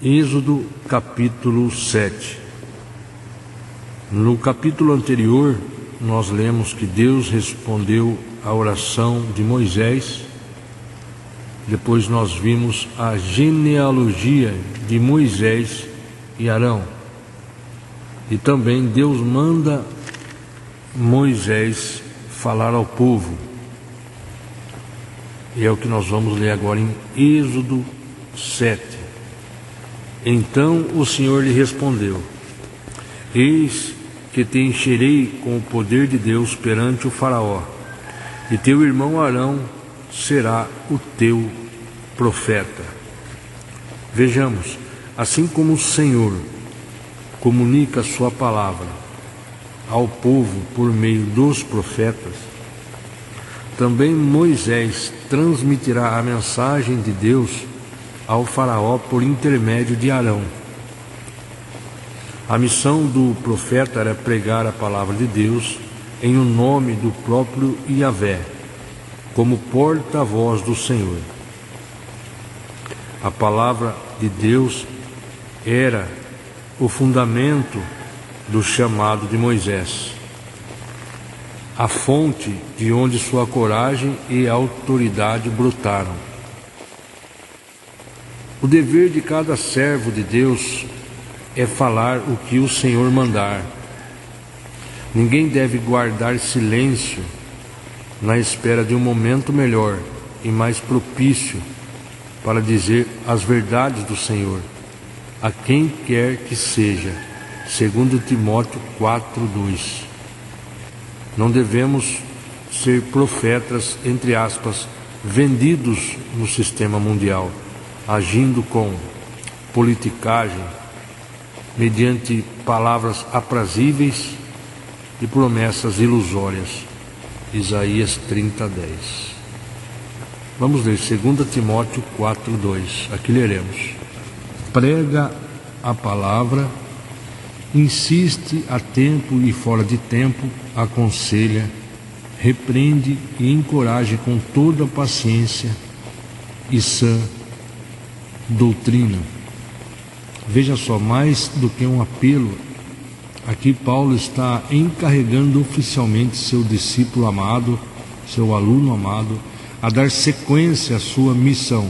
Êxodo capítulo 7. No capítulo anterior, nós lemos que Deus respondeu à oração de Moisés. Depois nós vimos a genealogia de Moisés e Arão. E também Deus manda Moisés falar ao povo. E é o que nós vamos ler agora em Êxodo 7. Então o Senhor lhe respondeu: Eis que te encherei com o poder de Deus perante o Faraó, e teu irmão Arão será o teu profeta. Vejamos, assim como o Senhor comunica a sua palavra ao povo por meio dos profetas, também Moisés transmitirá a mensagem de Deus ao Faraó por intermédio de Arão. A missão do profeta era pregar a palavra de Deus em o nome do próprio Yahvé, como porta-voz do Senhor. A palavra de Deus era o fundamento do chamado de Moisés, a fonte de onde sua coragem e autoridade brotaram. O dever de cada servo de Deus é falar o que o Senhor mandar. Ninguém deve guardar silêncio na espera de um momento melhor e mais propício para dizer as verdades do Senhor a quem quer que seja, segundo Timóteo 4:2. Não devemos ser profetas, entre aspas, vendidos no sistema mundial, agindo com politicagem, mediante palavras aprazíveis e promessas ilusórias. Isaías 30:10. Vamos ler 2 Timóteo 4:2. Aqui leremos: Prega a palavra, insiste a tempo e fora de tempo, aconselha, repreende e encoraje com toda a paciência e sã doutrina. Veja só, mais do que um apelo, aqui Paulo está encarregando oficialmente seu discípulo amado, seu aluno amado, a dar sequência à sua missão,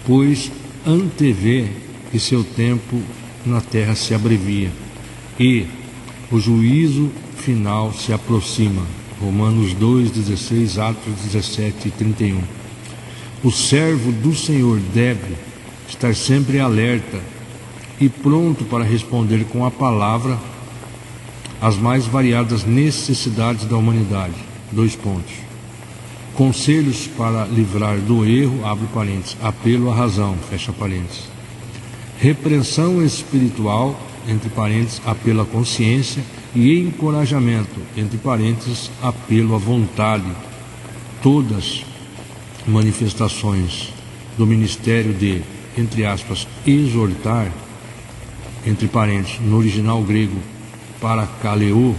pois antevê que seu tempo na terra se abrevia e o juízo final se aproxima. Romanos 2:16, Atos 17:31. O servo do Senhor deve estar sempre alerta e pronto para responder com a palavra às mais variadas necessidades da humanidade. 2 pontos. Conselhos para livrar do erro, abre parênteses, apelo à razão, fecha parênteses. Repreensão espiritual, entre parênteses, apelo à consciência, e encorajamento, entre parênteses, apelo à vontade. Todas manifestações do ministério de, entre aspas, exortar, entre parênteses, no original grego, parakaleo,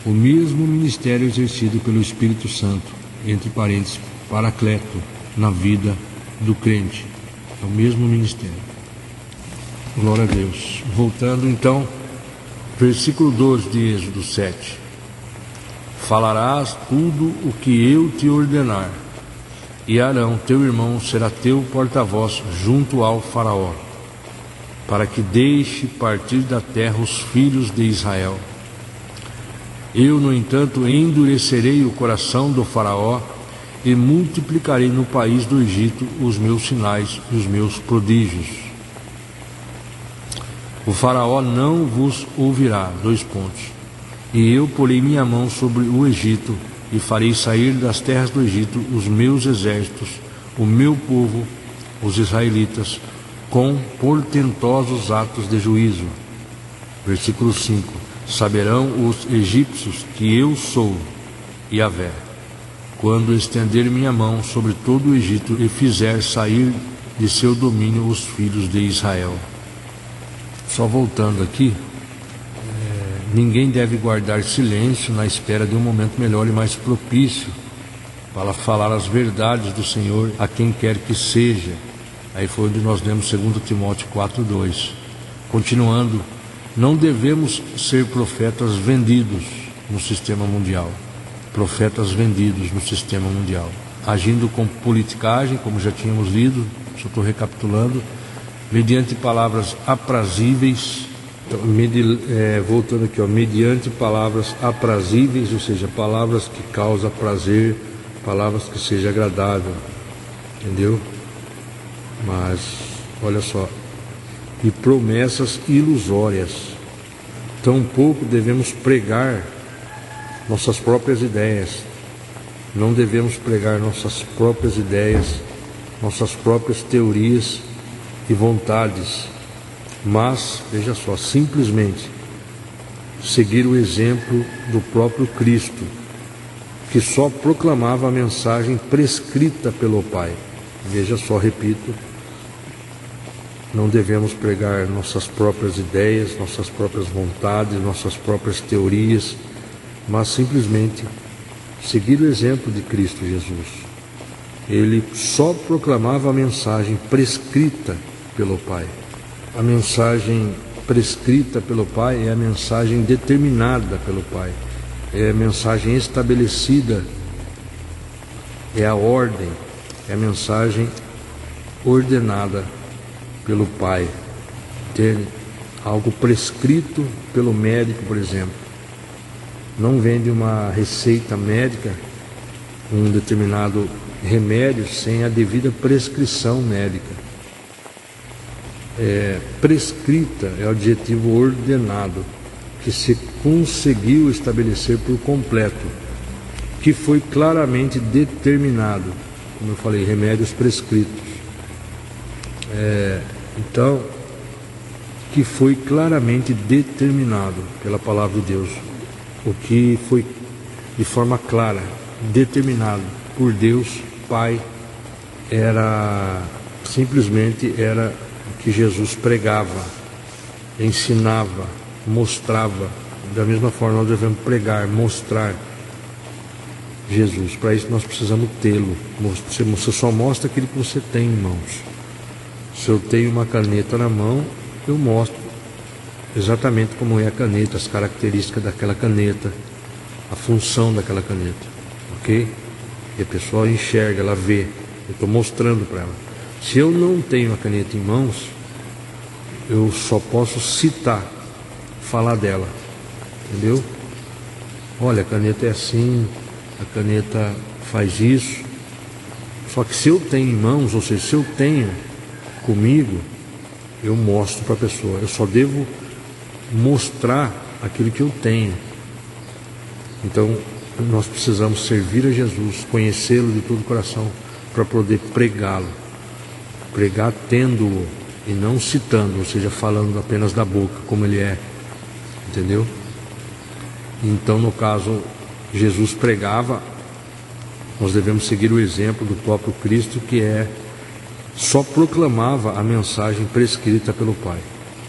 o mesmo ministério exercido pelo Espírito Santo, entre parênteses, paracleto, na vida do crente. É o mesmo ministério. Glória a Deus. Voltando então, versículo 12 de Êxodo 7. Falarás tudo o que eu te ordenar, e Arão, teu irmão, será teu porta-voz junto ao Faraó, para que deixe partir da terra os filhos de Israel. Eu, no entanto, endurecerei o coração do Faraó e multiplicarei no país do Egito os meus sinais e os meus prodígios. O Faraó não vos ouvirá, 2 pontos. E eu porei minha mão sobre o Egito e farei sair das terras do Egito os meus exércitos, o meu povo, os israelitas, com portentosos atos de juízo. Versículo 5. Saberão os egípcios que eu sou Yahvé, quando estender minha mão sobre todo o Egito e fizer sair de seu domínio os filhos de Israel. Só voltando aqui, ninguém deve guardar silêncio na espera de um momento melhor e mais propício para falar as verdades do Senhor a quem quer que seja, Aí foi onde nós lemos 2 Timóteo 4:2. Continuando, não devemos ser profetas vendidos no sistema mundial. Profetas vendidos no sistema mundial. Agindo com politicagem, como já tínhamos lido, só estou recapitulando, mediante palavras aprazíveis, voltando aqui, mediante palavras aprazíveis, ou seja, palavras que causam prazer, palavras que sejam agradável, entendeu? Mas, olha só, e promessas ilusórias. Tampouco devemos pregar nossas próprias ideias. Não devemos pregar nossas próprias ideias, nossas próprias teorias e vontades, mas, veja só, simplesmente seguir o exemplo do próprio Cristo, que só proclamava a mensagem prescrita pelo Pai. Veja só, repito, não devemos pregar nossas próprias ideias, nossas próprias vontades, nossas próprias teorias, mas simplesmente seguir o exemplo de Cristo Jesus. Ele só proclamava a mensagem prescrita pelo Pai. A mensagem prescrita pelo Pai é a mensagem determinada pelo Pai, é a mensagem estabelecida, é a ordem, é a mensagem ordenada pelo Pai. Ter algo prescrito pelo médico, por exemplo. Não vende uma receita médica, um determinado remédio, sem a devida prescrição médica. Prescrita é o adjetivo ordenado, que se conseguiu estabelecer por completo, que foi claramente determinado, como eu falei, remédios prescritos. Então, que foi claramente determinado pela palavra de Deus, o que foi de forma clara, determinado por Deus Pai, simplesmente era o que Jesus pregava, ensinava, mostrava. Da mesma forma nós devemos pregar, mostrar Jesus. Para isso nós precisamos tê-lo. Você só mostra aquilo que você tem em mãos. Se eu tenho uma caneta na mão, eu mostro exatamente como é a caneta, as características daquela caneta, a função daquela caneta, ok? E a pessoa enxerga, ela vê, eu estou mostrando para ela. Se eu não tenho a caneta em mãos, eu só posso citar, falar dela, entendeu? Olha, a caneta é assim, a caneta faz isso. Só que se eu tenho em mãos, ou seja, se eu tenho comigo, eu mostro para a pessoa. Eu só devo mostrar aquilo que eu tenho. Então nós precisamos servir a Jesus, conhecê-lo de todo o coração, para poder pregá-lo, pregar tendo-o e não citando, ou seja, falando apenas da boca, como ele é, entendeu? Então, no caso, Jesus pregava, nós devemos seguir o exemplo do próprio Cristo, que só proclamava a mensagem prescrita pelo Pai.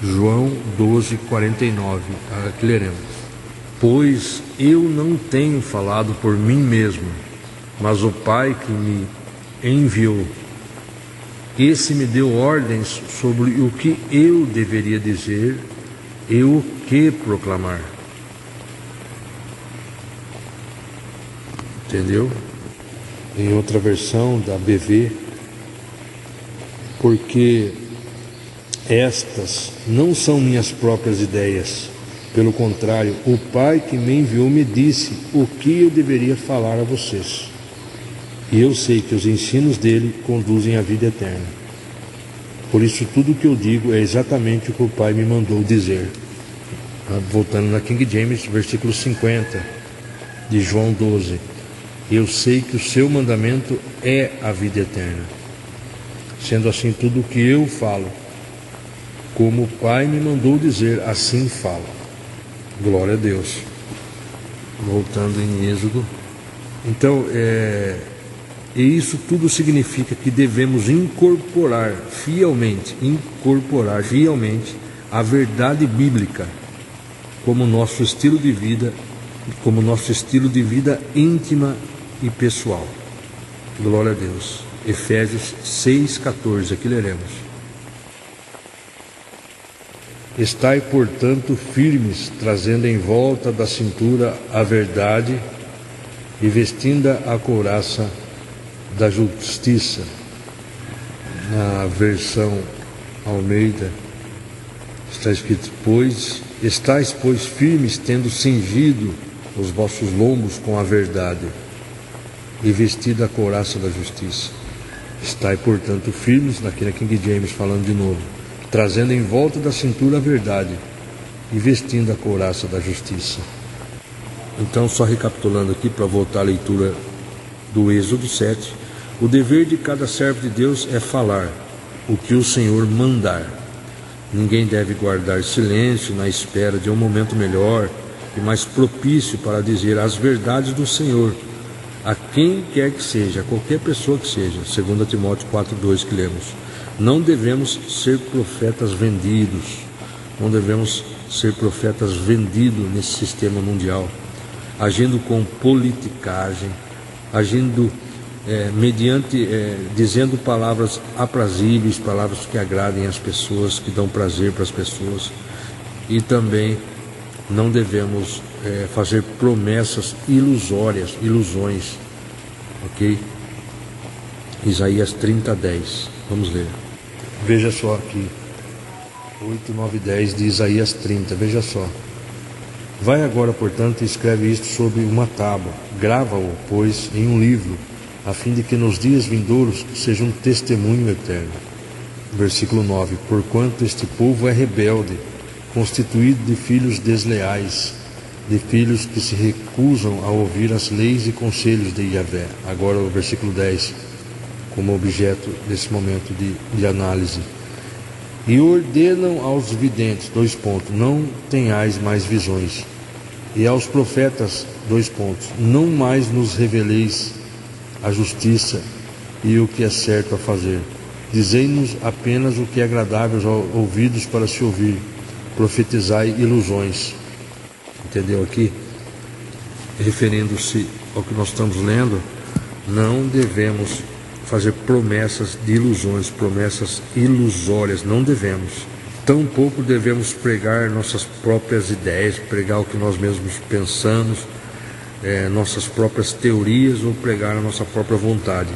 João 12:49, aqui leremos: pois eu não tenho falado por mim mesmo, mas o Pai que me enviou, esse me deu ordens sobre o que eu deveria dizer e o que proclamar. Entendeu? Em outra versão da BV, porque estas não são minhas próprias ideias. Pelo contrário, o Pai que me enviou me disse o que eu deveria falar a vocês. E eu sei que os ensinos dele conduzem à vida eterna. Por isso tudo o que eu digo é exatamente o que o Pai me mandou dizer. Voltando na King James, versículo 50 de João 12. Eu sei que o seu mandamento é a vida eterna. Sendo assim, tudo o que eu falo, como o Pai me mandou dizer, assim falo. Glória a Deus. Voltando em Êxodo. Então, e isso tudo significa que devemos incorporar fielmente a verdade bíblica como nosso estilo de vida íntima e pessoal. Glória a Deus. Efésios 6,14, aqui leremos: Estai, portanto, firmes, trazendo em volta da cintura a verdade e vestindo a couraça da justiça. Na versão Almeida está escrito: estais, pois, firmes, tendo cingido os vossos lombos com a verdade e vestido a couraça da justiça. Estai, portanto, firmes, naquele King James falando de novo, trazendo em volta da cintura a verdade e vestindo a couraça da justiça. Então, só recapitulando aqui para voltar à leitura do Êxodo 7, o dever de cada servo de Deus é falar o que o Senhor mandar. Ninguém deve guardar silêncio na espera de um momento melhor e mais propício para dizer as verdades do Senhor a quem quer que seja, a qualquer pessoa que seja. 2 Timóteo 4,2 que lemos. Não devemos ser profetas vendidos. Não devemos ser profetas vendidos nesse sistema mundial, agindo com politicagem, agindo dizendo palavras aprazíveis, palavras que agradem as pessoas, que dão prazer para as pessoas. E também não devemos fazer promessas ilusórias, ilusões, ok? Isaías 30:10, vamos ler. Veja só aqui, 8, 9 e 10 de Isaías 30, veja só. Vai agora, portanto, e escreve isto sobre uma tábua, grava-o, pois, em um livro, a fim de que nos dias vindouros seja um testemunho eterno. Versículo 9: Porquanto este povo é rebelde, constituído de filhos desleais, de filhos que se recusam a ouvir as leis e conselhos de Yahvé. Agora o versículo 10, como objeto desse momento de análise. E ordenam aos videntes, não tenhais mais visões. E aos profetas, não mais nos reveleis a justiça e o que é certo a fazer. Dizei-nos apenas o que é agradável aos ouvidos para se ouvir. Profetizai ilusões. Entendeu aqui? Referindo-se ao que nós estamos lendo, não devemos fazer promessas de ilusões, promessas ilusórias, não devemos. Tampouco devemos pregar nossas próprias ideias, pregar o que nós mesmos pensamos, nossas próprias teorias, ou pregar a nossa própria vontade.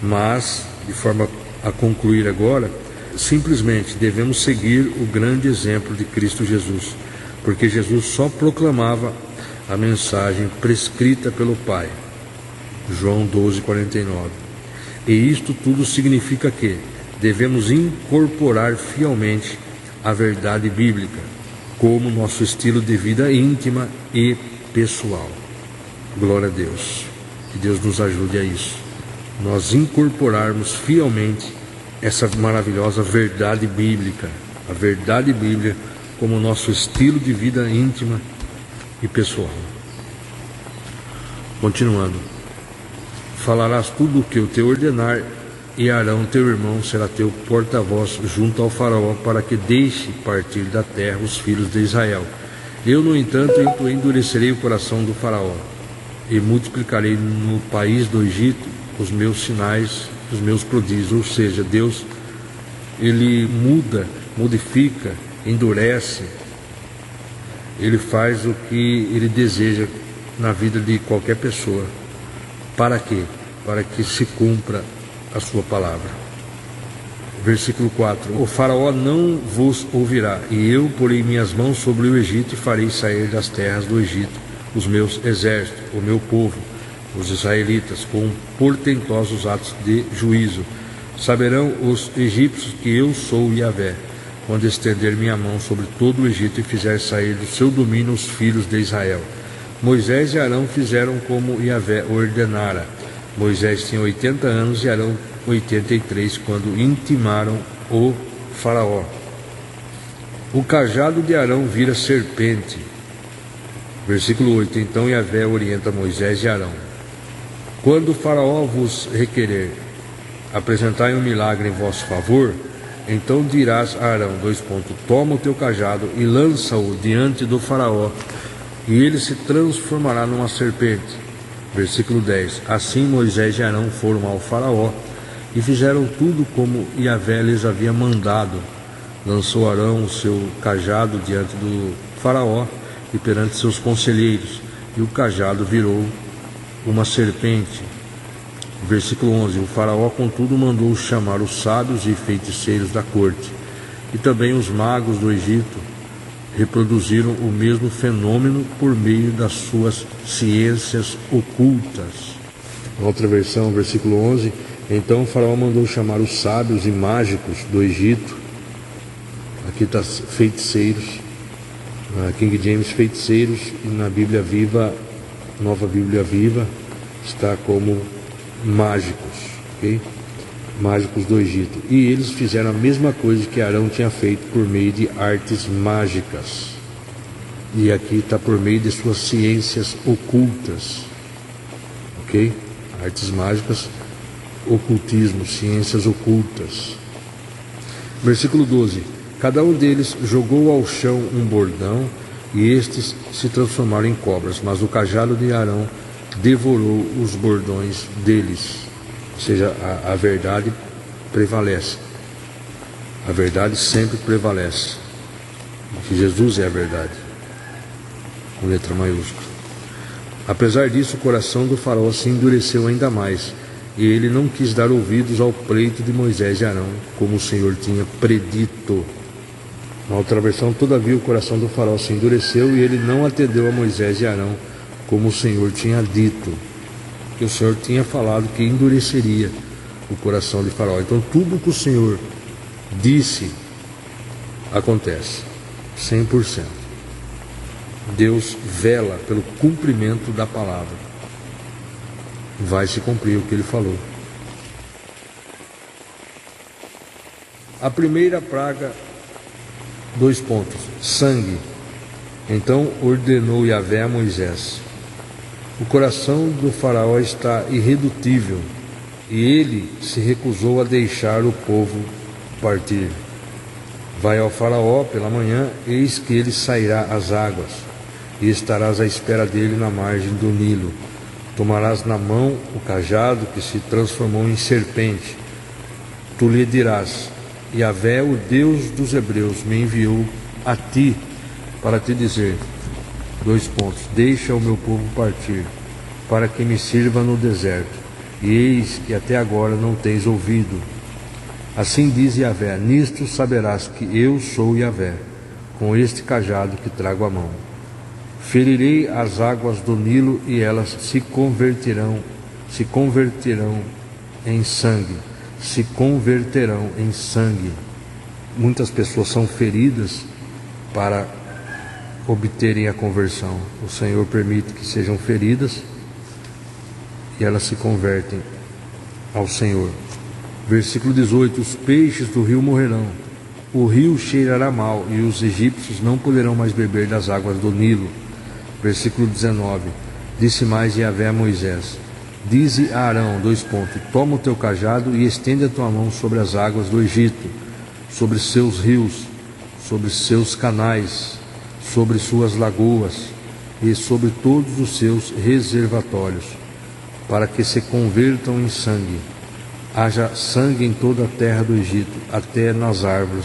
Mas, de forma a concluir agora, simplesmente devemos seguir o grande exemplo de Cristo Jesus, porque Jesus só proclamava a mensagem prescrita pelo Pai. João 12:49. E isto tudo significa que devemos incorporar fielmente a verdade bíblica como nosso estilo de vida íntima e pessoal. Glória a Deus. Que Deus nos ajude a isso. Nós incorporarmos fielmente essa maravilhosa verdade bíblica, a verdade bíblica como nosso estilo de vida íntima e pessoal. Continuando. Falarás tudo o que eu te ordenar, e Arão, teu irmão, será teu porta-voz junto ao faraó, para que deixe partir da terra os filhos de Israel. Eu, no entanto, endurecerei o coração do faraó, e multiplicarei no país do Egito os meus sinais, os meus prodígios. Ou seja, Deus, Ele modifica, endurece, Ele faz o que Ele deseja na vida de qualquer pessoa. Para quê? Para que se cumpra a sua palavra. Versículo 4: O faraó não vos ouvirá, e eu porei minhas mãos sobre o Egito, e farei sair das terras do Egito os meus exércitos, o meu povo, os israelitas, com portentosos atos de juízo. Saberão os egípcios que eu sou Yahvé, quando estender minha mão sobre todo o Egito e fizer sair do seu domínio os filhos de Israel. Moisés e Arão fizeram como Yahvé ordenara. Moisés tinha 80 anos e Arão 83, quando intimaram o faraó. O cajado de Arão vira serpente. Versículo 8: Então Yahvé orienta Moisés e Arão: Quando o faraó vos requerer, apresentai um milagre em vosso favor, então dirás a Arão, toma o teu cajado e lança-o diante do faraó, e ele se transformará numa serpente. Versículo 10: Assim Moisés e Arão foram ao faraó, E fizeram tudo como Yahvé lhes havia mandado. Lançou Arão o seu cajado diante do faraó e perante seus conselheiros, e o cajado virou uma serpente. Versículo 11. O faraó, contudo, mandou chamar os sábios e feiticeiros da corte, e também os magos do Egito reproduziram o mesmo fenômeno por meio das suas ciências ocultas. Outra versão, versículo 11. Então o faraó mandou chamar os sábios e mágicos do Egito. Aqui está feiticeiros, na King James feiticeiros, e na Bíblia Viva, Nova Bíblia Viva, está como mágicos, ok? Mágicos do Egito. E eles fizeram a mesma coisa que Arão tinha feito por meio de artes mágicas. E aqui está por meio de suas ciências ocultas, ok? Artes mágicas, ocultismo, ciências ocultas. Versículo 12. Cada um deles jogou ao chão um bordão, e estes se transformaram em cobras, mas o cajado de Arão devorou os bordões deles. Ou seja, a verdade prevalece. A verdade sempre prevalece. Que Jesus é a verdade, com letra maiúscula. Apesar disso, o coração do faraó se endureceu ainda mais, e ele não quis dar ouvidos ao pleito de Moisés e Arão, como o Senhor tinha predito. Na outra versão, todavia o coração do faraó se endureceu, e ele não atendeu a Moisés e Arão, como o Senhor tinha dito. Que o Senhor tinha falado que endureceria o coração de faraó. Então tudo que o Senhor disse acontece, 100%. Deus vela pelo cumprimento da palavra. Vai se cumprir o que ele falou. A primeira praga, 2 pontos, sangue. Então ordenou Yahvé a Moisés: o coração do faraó está irredutível, e ele se recusou a deixar o povo partir. Vai ao faraó pela manhã, eis que ele sairá às águas, e estarás à espera dele na margem do Nilo. Tomarás na mão o cajado que se transformou em serpente. Tu lhe dirás: Yahvé, o Deus dos hebreus, me enviou a ti para te dizer, 2 pontos, deixa o meu povo partir, para que me sirva no deserto, e eis que até agora não tens ouvido. Assim diz Yahvé: nisto saberás que eu sou Yahvé, com este cajado que trago à mão. Ferirei as águas do Nilo, e elas se converterão em sangue. Se converterão em sangue. Muitas pessoas são feridas para obterem a conversão. O Senhor permite que sejam feridas e elas se convertem ao Senhor. Versículo 18: os peixes do rio morrerão, o rio cheirará mal, e os egípcios não poderão mais beber das águas do Nilo. Versículo 19: disse mais Yahvé a Moisés: dize a Arão, 2 pontos, toma o teu cajado e estende a tua mão sobre as águas do Egito, sobre seus rios, sobre seus canais, sobre suas lagoas e sobre todos os seus reservatórios, para que se convertam em sangue. Haja sangue em toda a terra do Egito, até nas árvores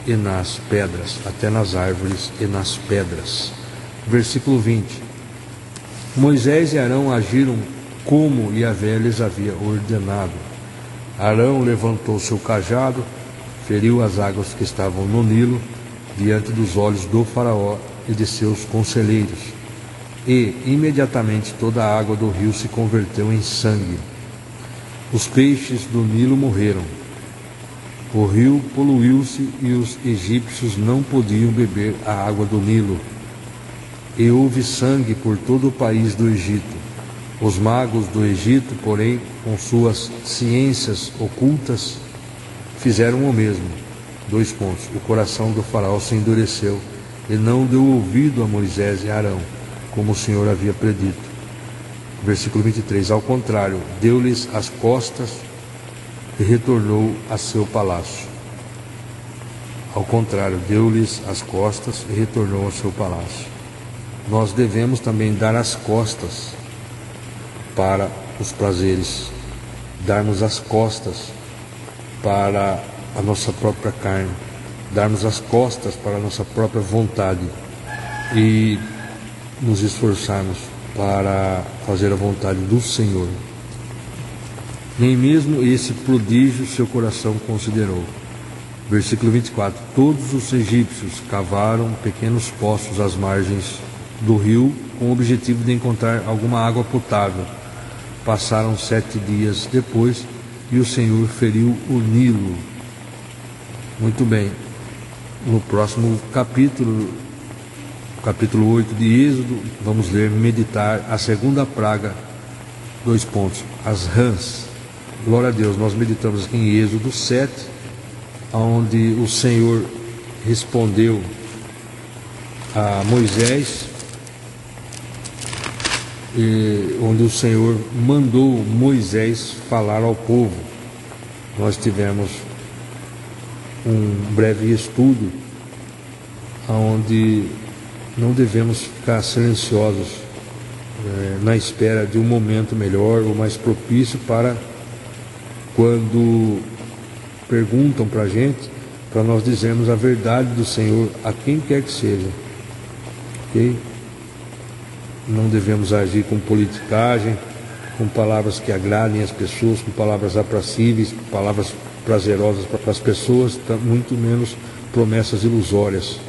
e nas pedras. Até nas árvores e nas pedras. Versículo 20: Moisés e Arão agiram como Yahvé lhes havia ordenado. Arão levantou seu cajado, feriu as águas que estavam no Nilo, diante dos olhos do faraó e de seus conselheiros, e imediatamente toda a água do rio se converteu em sangue. Os peixes do Nilo morreram, o rio poluiu-se e os egípcios não podiam beber a água do Nilo. E houve sangue por todo o país do Egito. Os magos do Egito, porém, com suas ciências ocultas, fizeram o mesmo. 2 pontos. O coração do faraó se endureceu e não deu ouvido a Moisés e Arão, como o Senhor havia predito. Versículo 23. Ao contrário, deu-lhes as costas e retornou a seu palácio. Ao contrário, deu-lhes as costas e retornou ao seu palácio. Nós devemos também dar as costas para os prazeres darmos as costas para a nossa própria carne, darmos as costas para a nossa própria vontade e nos esforçarmos para fazer a vontade do Senhor. Nem mesmo esse prodígio seu coração considerou. Versículo 24: todos os egípcios cavaram pequenos poços às margens do rio com o objetivo de encontrar alguma água potável. Passaram 7 dias depois e o Senhor feriu o Nilo. Muito bem. No próximo capítulo, capítulo 8 de Êxodo, vamos ler, meditar a segunda praga, 2 pontos, as rãs. Glória a Deus, nós meditamos aqui em Êxodo 7, onde o Senhor respondeu a Moisés, onde o Senhor mandou Moisés falar ao povo. Nós tivemos um breve estudo onde não devemos ficar silenciosos na espera de um momento melhor ou mais propício para quando perguntam para a gente, para nós dizermos a verdade do Senhor a quem quer que seja. Ok? Não devemos agir com politicagem, com palavras que agradem as pessoas, com palavras aprazíveis, palavras prazerosas para as pessoas, muito menos promessas ilusórias.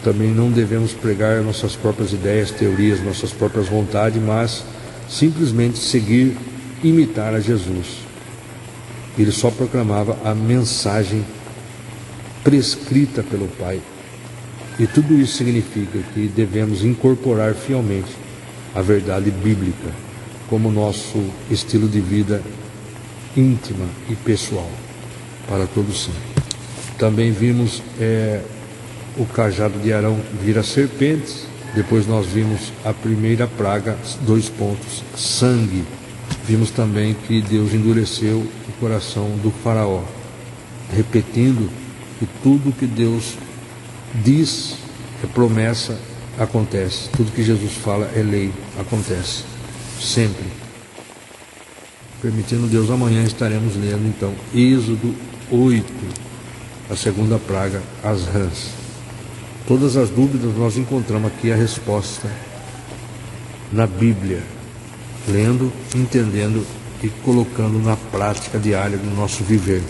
Também não devemos pregar nossas próprias ideias, teorias, nossas próprias vontades, mas simplesmente seguir, imitar a Jesus. Ele só proclamava a mensagem prescrita pelo Pai. E tudo isso significa que devemos incorporar fielmente a verdade bíblica como nosso estilo de vida íntima e pessoal para todos sempre. Também vimos o cajado de Arão vira serpentes. Depois nós vimos a primeira praga, 2 pontos, sangue. Vimos também que Deus endureceu o coração do faraó, repetindo que tudo que Deus diz é promessa, acontece. Tudo que Jesus fala é lei, acontece. Sempre. Permitindo Deus, amanhã estaremos lendo então Êxodo 8, a segunda praga, as rãs. Todas as dúvidas nós encontramos aqui a resposta na Bíblia, lendo, entendendo e colocando na prática diária do nosso viver.